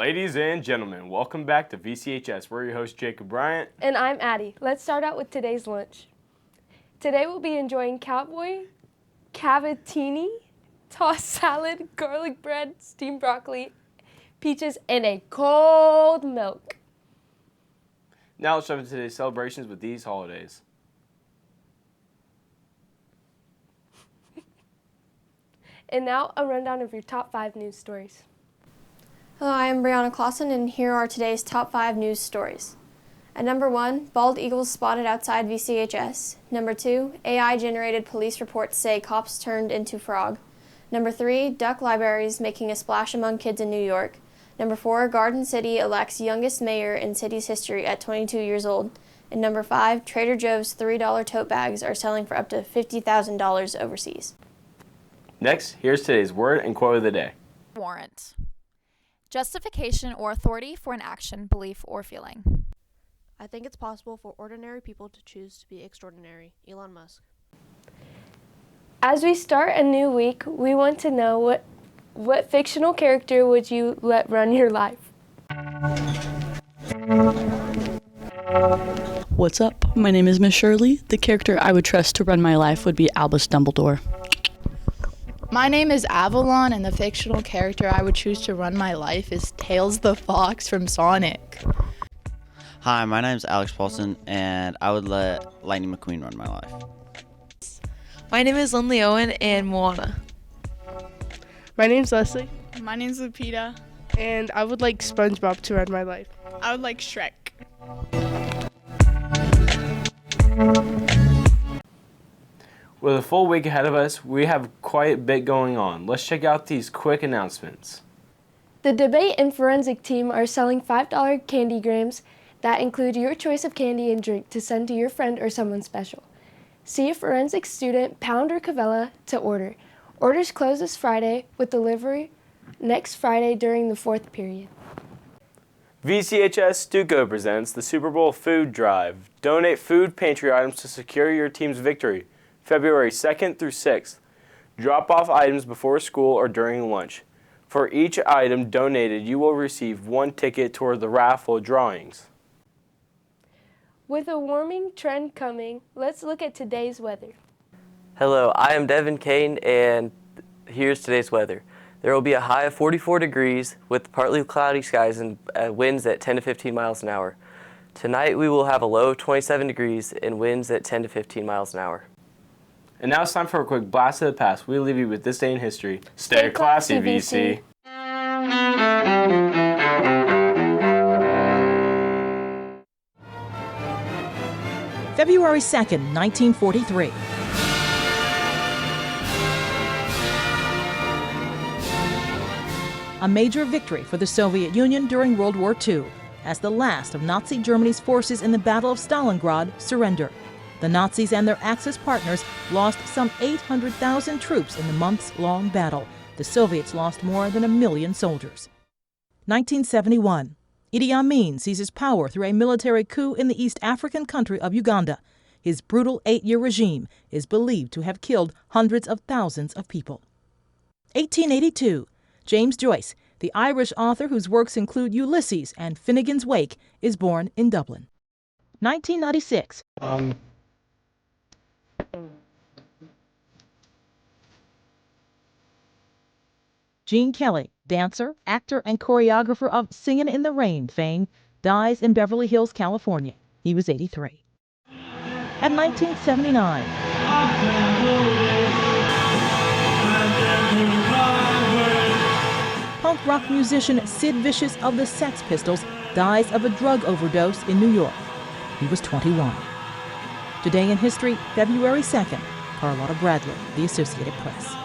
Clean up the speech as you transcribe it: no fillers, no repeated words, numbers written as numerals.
Ladies and gentlemen, welcome back to VCHS. We're your host, Jacob Bryant. And I'm Addie. Let's start out with today's lunch. Today we'll be enjoying cowboy, cavatini, tossed salad, garlic bread, steamed broccoli, peaches, and a cold milk. Now let's jump into today's celebrations with these holidays. And now a rundown of your top 5 news stories. Hello, I am Brianna Clausen, and here are today's top 5 news stories. At number 1, bald eagles spotted outside VCHS. Number 2, AI-generated police reports say cops turned into frog. Number 3, duck libraries making a splash among kids in New York. Number 4, Garden City elects youngest mayor in city's history at 22 years old. And number 5, Trader Joe's $3 tote bags are selling for up to $50,000 overseas. Next, here's today's word and quote of the day. Warrant. Justification or authority for an action, belief, or feeling. I think it's possible for ordinary people to choose to be extraordinary. Elon Musk. As we start a new week, we want to know what fictional character would you let run your life? What's up? My name is Miss Shirley. The character I would trust to run my life would be Albus Dumbledore. My name is Avalon, and the fictional character I would choose to run my life is Tails the Fox from Sonic. Hi, my name is Alex Paulson, and I would let Lightning McQueen run my life. My name is Lindley Owen and Moana. My name's Leslie. My name's Lupita. And I would like SpongeBob to run my life. I would like Shrek. With a full week ahead of us, we have quite a bit going on. Let's check out these quick announcements. The debate and forensic team are selling $5 candy grams that include your choice of candy and drink to send to your friend or someone special. See a forensic student, Pound or Cavella, to order. Orders close this Friday with delivery next Friday during the 4th period. VCHS Stucco presents the Super Bowl Food Drive. Donate food pantry items to secure your team's victory. February 2nd through 6th. Drop off items before school or during lunch. For each item donated, you will receive 1 ticket toward the raffle drawings. With a warming trend coming, let's look at today's weather. Hello, I am Devin Kane, and here's today's weather. There will be a high of 44 degrees with partly cloudy skies and winds at 10 to 15 miles an hour. Tonight we will have a low of 27 degrees and winds at 10 to 15 miles an hour. And now it's time for a quick blast of the past. We leave you with this day in history. Stay classy, VC. February 2nd, 1943. A major victory for the Soviet Union during World War II, as the last of Nazi Germany's forces in the Battle of Stalingrad surrendered. The Nazis and their Axis partners lost some 800,000 troops in the months-long battle. The Soviets lost more than 1 million soldiers. 1971. Idi Amin seizes power through a military coup in the East African country of Uganda. His brutal 8-year regime is believed to have killed hundreds of thousands of people. 1882. James Joyce, the Irish author whose works include Ulysses and Finnegan's Wake, is born in Dublin. 1996. Gene Kelly, dancer, actor, and choreographer of Singin' in the Rain fame, dies in Beverly Hills, California. He was 83. And 1979. Punk rock musician Sid Vicious of the Sex Pistols dies of a drug overdose in New York. He was 21. Today in history, February 2nd, Carlotta Bradley, The Associated Press.